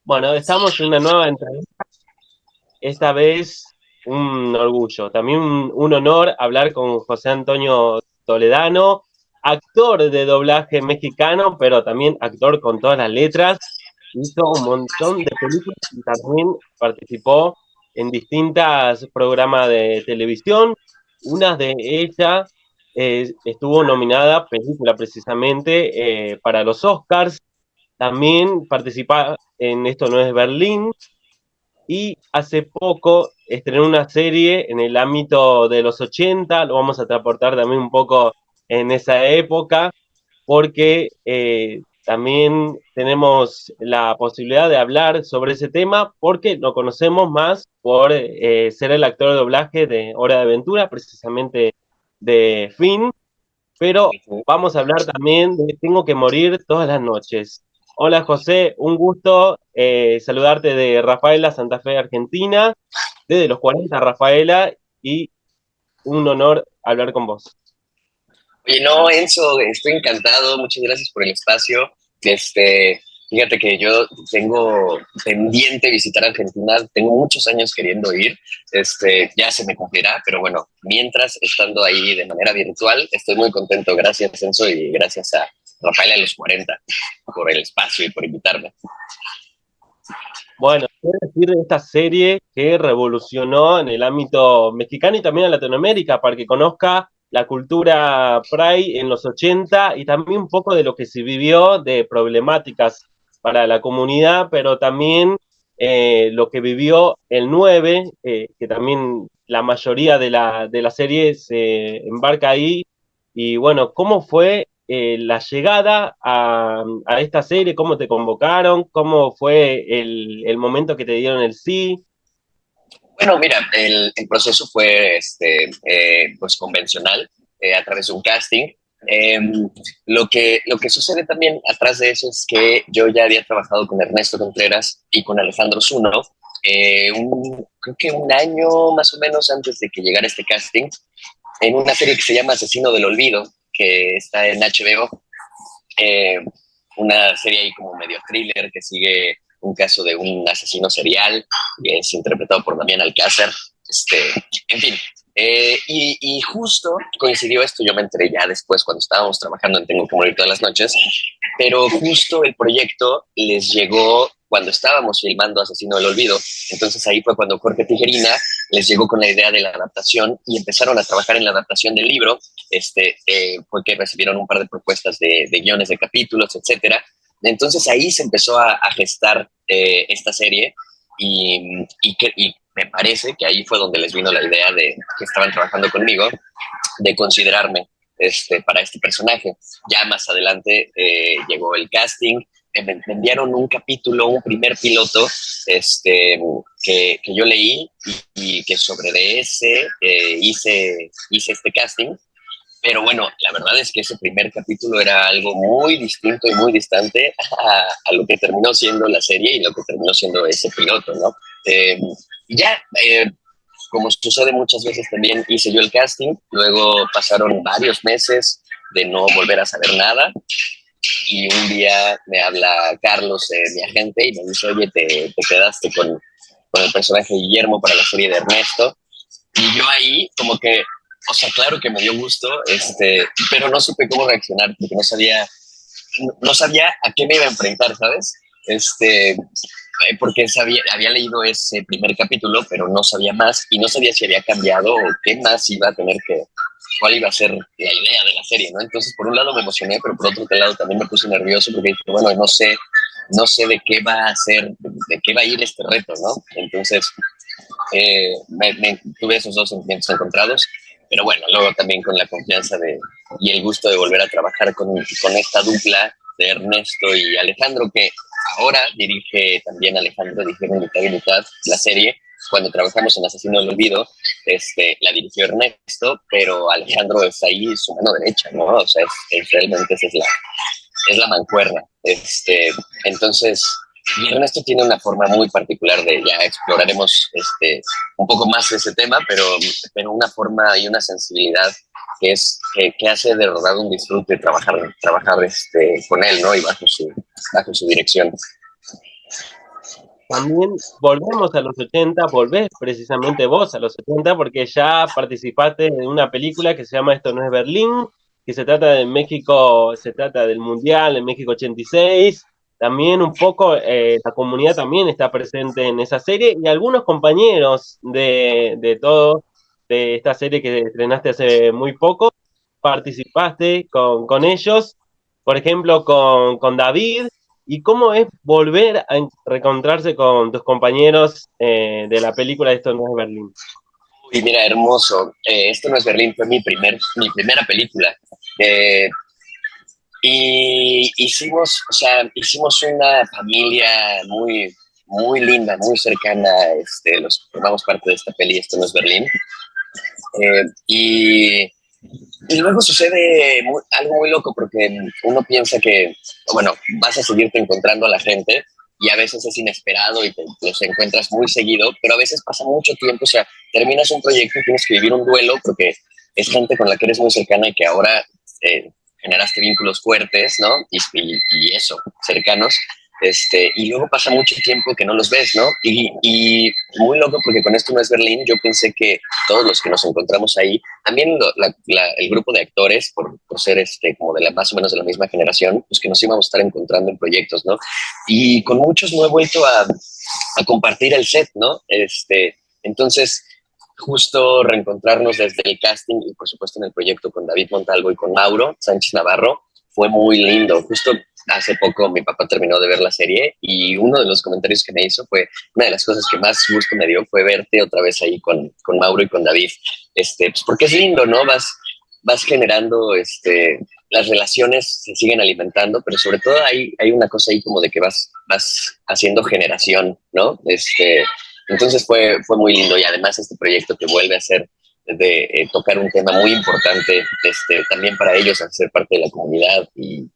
Bueno, estamos en una nueva entrevista, esta vez un orgullo, también un honor hablar con José Antonio Toledano, actor de doblaje mexicano, pero también actor con todas las letras. Hizo un montón de películas y también participó en distintos programas de televisión. Una de ellas estuvo nominada película precisamente para los Oscars. También participa en Esto no es Berlín, y hace poco estrenó una serie en el ámbito de los 80, lo vamos a transportar también un poco en esa época, porque también tenemos la posibilidad de hablar sobre ese tema, porque lo conocemos más por ser el actor de doblaje de Hora de Aventura, precisamente de Finn, pero Ujú. vamos a hablar también de Tengo que morir todas las noches. Hola José, un gusto saludarte de Rafaela, Santa Fe, Argentina, desde los 40 Rafaela, y un honor hablar con vos. Oye, no, Enzo, estoy encantado, muchas gracias por el espacio. Fíjate que yo tengo pendiente visitar Argentina, tengo muchos años queriendo ir, ya se me cumplirá, pero bueno, mientras estando ahí de manera virtual, estoy muy contento. Gracias, Enzo, y gracias a Rafael de los 40 por el espacio y por invitarme. Bueno, quiero decir de esta serie que revolucionó en el ámbito mexicano y también en Latinoamérica, para que conozca la cultura Pride en los 80 y también un poco de lo que se vivió de problemáticas para la comunidad, pero también lo que vivió el 9, que también la mayoría de la serie se embarca ahí. Y bueno, ¿cómo fue la llegada a esta serie? ¿Cómo te convocaron? ¿Cómo fue el momento que te dieron el sí? Bueno, mira, el proceso fue pues convencional, a través de un casting. Eh, lo que sucede también atrás de eso es que yo ya había trabajado con Ernesto Contreras y con Alejandro Zuno, creo que un año más o menos antes de que llegara este casting, en una serie que se llama Asesino del Olvido, que está en HBO, eh, una serie ahí como medio thriller que sigue un caso de un asesino serial, que es interpretado por Damián Alcázar. En fin, y justo coincidió esto, yo me enteré ya después cuando estábamos trabajando en Tengo que morir todas las noches, pero justo el proyecto les llegó cuando estábamos filmando Asesino del Olvido. Entonces ahí fue cuando Jorge Tijerina les llegó con la idea de la adaptación y empezaron a trabajar en la adaptación del libro. Porque recibieron un par de propuestas de guiones de capítulos, etcétera. Entonces ahí se empezó a gestar esta serie y me parece que ahí fue donde les vino la idea de que estaban trabajando conmigo, de considerarme para este personaje. Ya más adelante llegó el casting, me enviaron un capítulo, un primer piloto que yo leí y que sobre de ese hice este casting. Pero bueno, la verdad es que ese primer capítulo era algo muy distinto y muy distante a lo que terminó siendo la serie y lo que terminó siendo ese piloto, ¿no? Eh, ya, como sucede muchas veces también, hice yo el casting, luego pasaron varios meses de no volver a saber nada y un día me habla Carlos, mi agente, y me dice, oye, te quedaste con el personaje Guillermo para la serie de Ernesto. Y yo ahí como que, o sea, claro que me dio gusto, pero no supe cómo reaccionar porque no sabía a qué me iba a enfrentar, ¿sabes? Porque había leído ese primer capítulo, pero no sabía más y no sabía si había cambiado o qué más iba a tener que, cuál iba a ser la idea de la serie, ¿no? Entonces, por un lado me emocioné, pero por otro lado también me puse nervioso porque dije, bueno, no sé de qué va a ser, de qué va a ir este reto, ¿no? Entonces, tuve esos dos sentimientos encontrados, pero bueno, luego también con la confianza y el gusto de volver a trabajar con esta dupla de Ernesto y Alejandro, que ahora dirige también Alejandro, dijeron mitad y mitad la serie. Cuando trabajamos en Asesino del Olvido, la dirigió Ernesto, pero Alejandro es ahí su mano derecha, ¿no? O sea, realmente esa es la mancuerna. Entonces, y Ernesto tiene una forma muy particular ya exploraremos un poco más ese tema, pero una forma y una sensibilidad que hace de verdad un disfrute trabajar con él, ¿no? Y bajo su dirección. también volvemos a los 80, volvés precisamente vos a los 80, porque ya participaste en una película que se llama Esto no es Berlín, que se trata de México, se trata del Mundial en México 86. También un poco la comunidad también está presente en esa serie y algunos compañeros de todo, de esta serie que estrenaste hace muy poco, participaste con ellos, por ejemplo, con David. ¿Y cómo es volver a reencontrarse con tus compañeros de la película Esto no es Berlín? Y mira, hermoso. Esto no es Berlín, fue mi primera película. Eh, y hicimos, o sea, hicimos una familia muy linda, muy cercana. Los formamos parte de esta peli, Esto no es Berlín. Eh, y, y luego sucede algo muy loco porque uno piensa que, bueno, vas a seguirte encontrando a la gente y a veces es inesperado y te los encuentras muy seguido, pero a veces pasa mucho tiempo, o sea, terminas un proyecto y tienes que vivir un duelo porque es gente con la que eres muy cercana y que ahora generaste vínculos fuertes, ¿no? Y eso, cercanos. Y luego pasa mucho tiempo que no los ves, ¿no? Y muy loco porque con Esto no es Berlín, yo pensé que todos los que nos encontramos ahí, también el grupo de actores, por ser como de más o menos de la misma generación, pues que nos íbamos a estar encontrando en proyectos, ¿no? Y con muchos no he vuelto a compartir el set, ¿no? Entonces, justo reencontrarnos desde el casting y por supuesto en el proyecto con David Montalvo y con Mauro Sánchez Navarro fue muy lindo. Justo hace poco mi papá terminó de ver la serie y uno de los comentarios que me hizo fue, una de las cosas que más gusto me dio fue verte otra vez ahí con Mauro y con David, pues porque es lindo, ¿no? Vas generando, las relaciones se siguen alimentando, pero sobre todo hay una cosa ahí como de que vas haciendo generación, ¿no? Entonces fue muy lindo y además este proyecto que vuelve a ser de tocar un tema muy importante también para ellos al ser parte de la comunidad y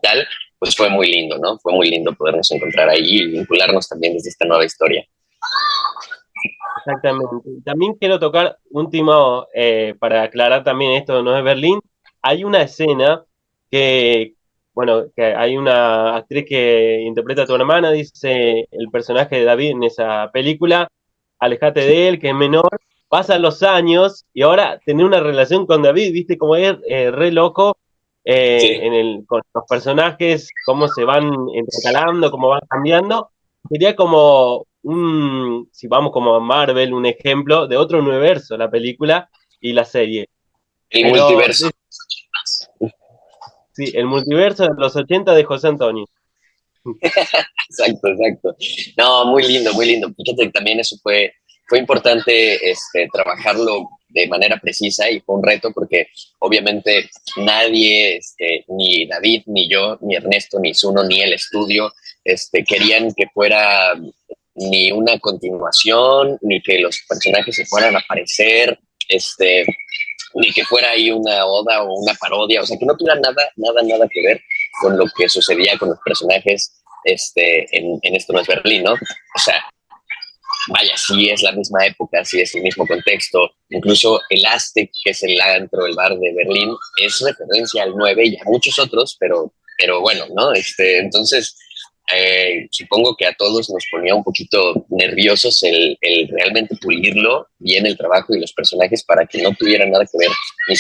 tal, pues fue muy lindo, ¿no? Fue muy lindo podernos encontrar ahí y vincularnos también desde esta nueva historia. Exactamente. También quiero tocar último, para aclarar también esto no es Berlín. Hay una escena que, bueno, que hay una actriz que interpreta a tu hermana, dice el personaje de David en esa película, alejate de él, que es menor, pasan los años y ahora tener una relación con David, viste cómo es re loco Sí. con los personajes, cómo se van intercalando, cómo van cambiando. Sería como si vamos como a Marvel, un ejemplo de otro universo, la película y la serie. El Pero multiverso. sí, el multiverso de los 80 de José Antonio. Exacto, exacto. No, muy lindo, muy lindo. Fíjate que también eso fue importante trabajarlo de manera precisa y fue un reto porque obviamente nadie, ni David, ni yo, ni Ernesto, ni Zuno, ni el estudio, querían que fuera ni una continuación, ni que los personajes se fueran a aparecer, ni que fuera ahí una oda o una parodia, o sea, que no tuviera nada que ver con lo que sucedía con los personajes en Esto no es Berlín, ¿no? O sea, vaya, sí es la misma época, sí es el mismo contexto, incluso el Aztec, que es el antro, el bar de Berlín, es referencia al 9 y a muchos otros, pero bueno, ¿no? Entonces, supongo que a todos nos ponía un poquito nerviosos el realmente pulirlo bien el trabajo y los personajes para que no tuvieran nada que ver, ni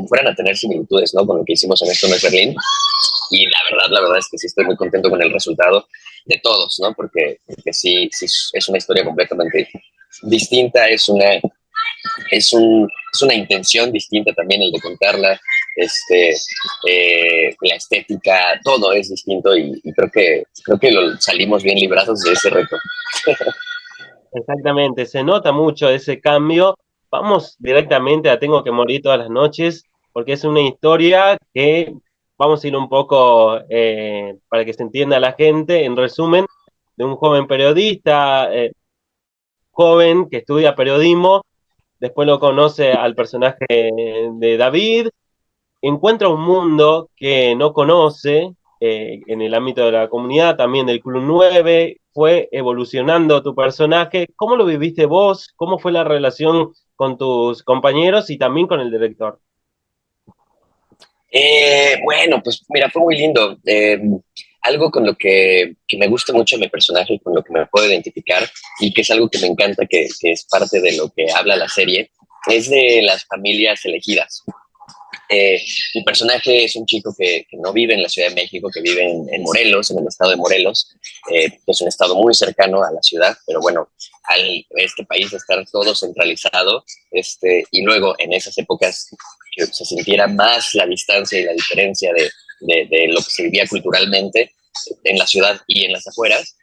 fueran a tener similitudes, ¿no? Con lo que hicimos en Esto no es Berlín. Y la verdad es que sí estoy muy contento con el resultado de todos, ¿no? Porque sí es una historia completamente distinta, es una intención distinta también el de contarla, la estética, todo es distinto y creo que salimos bien librados de ese reto. Exactamente, se nota mucho ese cambio. Vamos directamente a Tengo que morir todas las noches, porque es una historia que vamos a ir un poco para que se entienda la gente, en resumen, de un joven periodista, joven que estudia periodismo, después lo conoce al personaje de David, encuentra un mundo que no conoce en el ámbito de la comunidad, también del Club 9, fue evolucionando tu personaje. ¿Cómo lo viviste vos? ¿Cómo fue la relación con tus compañeros y también con el director? Bueno, pues mira, fue muy lindo. algo con lo que me gusta mucho mi personaje y con lo que me puedo identificar y que es algo que me encanta, que es parte de lo que habla la serie, es de las familias elegidas. Mi personaje es un chico que no vive en la Ciudad de México, que vive en Morelos, en el estado de Morelos, que es un estado muy cercano a la ciudad, pero bueno, al este país estar todo centralizado, y luego en esas épocas que se sintiera más la distancia y la diferencia de lo que se vivía culturalmente en la ciudad y en las afueras,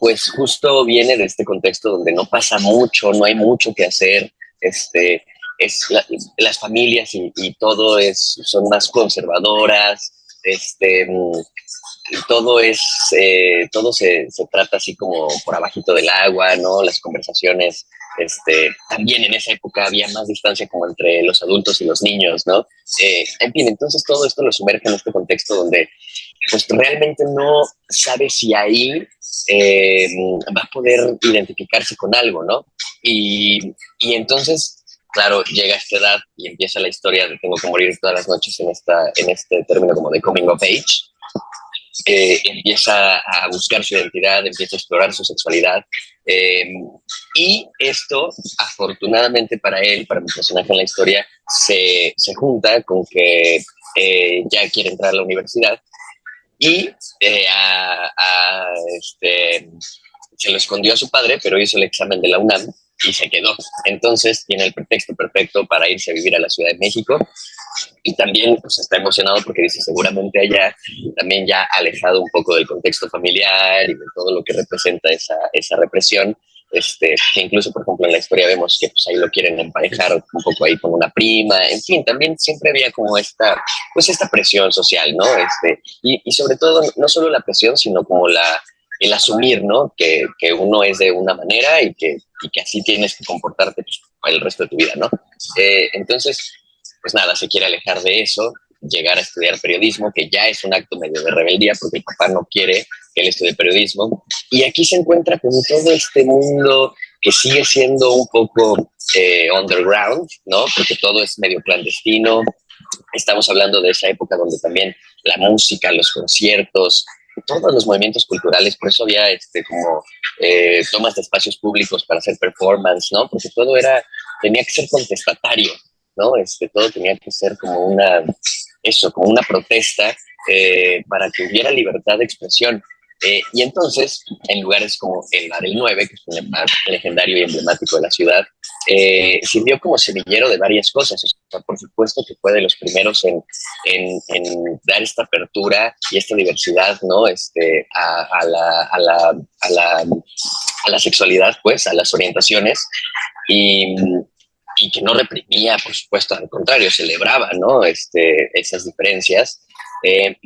pues justo viene de este contexto donde no pasa mucho, no hay mucho que hacer, las familias y todo son más conservadoras, todo se trata así como por abajito del agua, ¿no? Las conversaciones, también en esa época había más distancia como entre los adultos y los niños, ¿no? En fin, entonces todo esto lo sumerge en este contexto donde pues realmente no sabe si ahí va a poder identificarse con algo, ¿no? Y entonces, claro, llega a esta edad y empieza la historia de tengo que morir todas las noches en este término como de coming of age. Empieza a buscar su identidad, empieza a explorar su sexualidad. Y esto, afortunadamente para él, para mi personaje en la historia, se junta con que ya quiere entrar a la universidad y se lo escondió a su padre, pero hizo el examen de la UNAM y se quedó. Entonces tiene el pretexto perfecto para irse a vivir a la Ciudad de México y también pues, está emocionado porque dice seguramente allá también ya alejado un poco del contexto familiar y de todo lo que representa esa represión. Que incluso, por ejemplo, en la historia vemos que pues, ahí lo quieren emparejar un poco ahí con una prima, en fin, también siempre había como esta presión social, ¿no? Y sobre todo, no solo la presión, sino como el asumir, ¿no? Que uno es de una manera y que así tienes que comportarte pues, para el resto de tu vida, ¿no? Entonces, pues nada, se quiere alejar de eso, llegar a estudiar periodismo, que ya es un acto medio de rebeldía porque el papá no quiere que él estudie periodismo. Y aquí se encuentra con todo este mundo que sigue siendo un poco underground, ¿no? Porque todo es medio clandestino. Estamos hablando de esa época donde también la música, los conciertos, todos los movimientos culturales, por eso había como tomas de espacios públicos para hacer performance, ¿no? Porque todo tenía que ser contestatario, ¿no? Todo tenía que ser como como una protesta para que hubiera libertad de expresión. Y entonces, en lugares como el Bar El 9, que es un bar legendario y emblemático de la ciudad, sirvió como semillero de varias cosas. O sea, por supuesto que fue de los primeros en dar esta apertura y esta diversidad, ¿no? A la sexualidad, pues, a las orientaciones. Y que no reprimía, por supuesto, al contrario, celebraba, ¿no? Esas diferencias,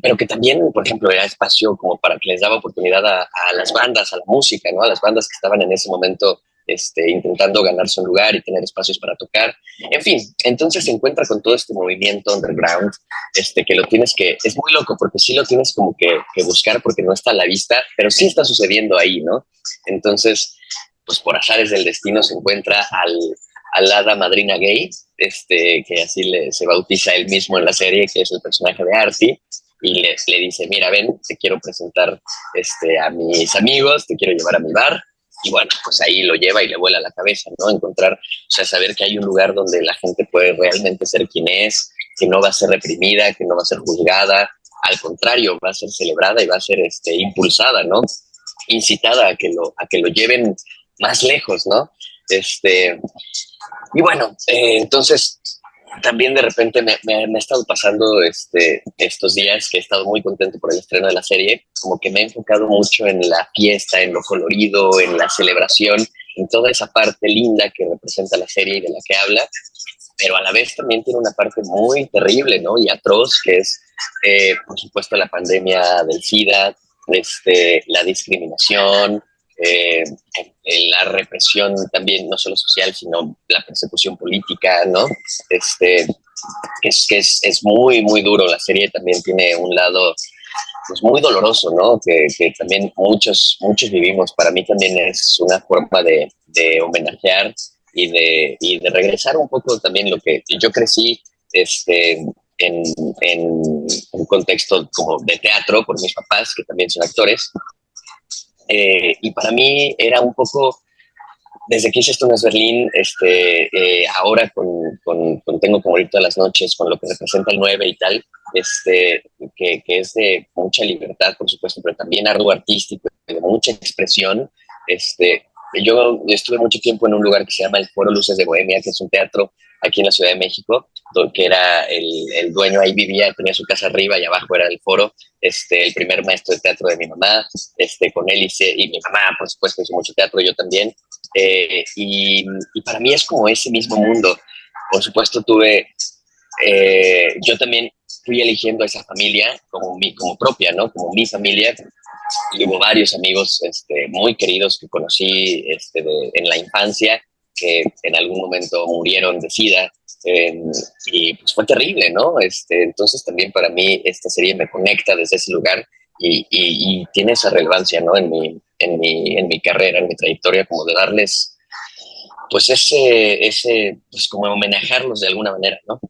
pero que también, por ejemplo, era espacio como para que les daba oportunidad a las bandas, a la música, ¿no? A las bandas que estaban en ese momento intentando ganarse un lugar y tener espacios para tocar. En fin, entonces se encuentra con todo este movimiento underground, que lo tienes es muy loco porque sí lo tienes como que buscar porque no está a la vista, pero sí está sucediendo ahí, ¿no? Entonces, pues por azares del destino se encuentra al hada madrina gay, que así se bautiza él mismo en la serie, que es el personaje de Artie, y le dice, mira, ven, te quiero presentar a mis amigos, te quiero llevar a mi bar, y bueno, pues ahí lo lleva y le vuela la cabeza, ¿no? Encontrar, o sea, saber que hay un lugar donde la gente puede realmente ser quien es, que no va a ser reprimida, que no va a ser juzgada, al contrario, va a ser celebrada y va a ser impulsada, ¿no? Incitada a que lo lleven más lejos, ¿no? Y bueno, entonces también de repente me ha estado pasando estos días que he estado muy contento por el estreno de la serie, como que me he enfocado mucho en la fiesta, en lo colorido, en la celebración, en toda esa parte linda que representa la serie y de la que habla, pero a la vez también tiene una parte muy terrible, ¿no? Y atroz, que es, por supuesto, la pandemia del SIDA, la discriminación, la represión también, no solo social, sino la persecución política, ¿no? Que es muy, muy duro. La serie también tiene un lado pues, muy doloroso, ¿no? Que también muchos vivimos. Para mí también es una forma de homenajear y de regresar un poco también lo que yo crecí en un contexto como de teatro por mis papás, que también son actores. Y para mí era un poco, desde que hice esto en Berlín, ahora con Tengo que morir todas las noches, con lo que representa el 9 y tal, que es de mucha libertad, por supuesto, pero también algo artístico, de mucha expresión. Yo estuve mucho tiempo en un lugar que se llama el Foro Luces de Bohemia, que es un teatro aquí en la Ciudad de México, que era el dueño ahí vivía, tenía su casa arriba y abajo era el foro, el primer maestro de teatro de mi mamá, con él y mi mamá, por supuesto, hizo mucho teatro, yo también, y para mí es como ese mismo mundo. Por supuesto, yo también fui eligiendo a esa familia como propia, ¿no? Como mi familia, y hubo varios amigos muy queridos que conocí en la infancia, que en algún momento murieron de SIDA, y pues fue terrible, ¿no? Entonces también para mí esta serie me conecta desde ese lugar y tiene esa relevancia, ¿no? En mi carrera, en mi trayectoria, como de darles, pues pues como homenajearlos de alguna manera, ¿no?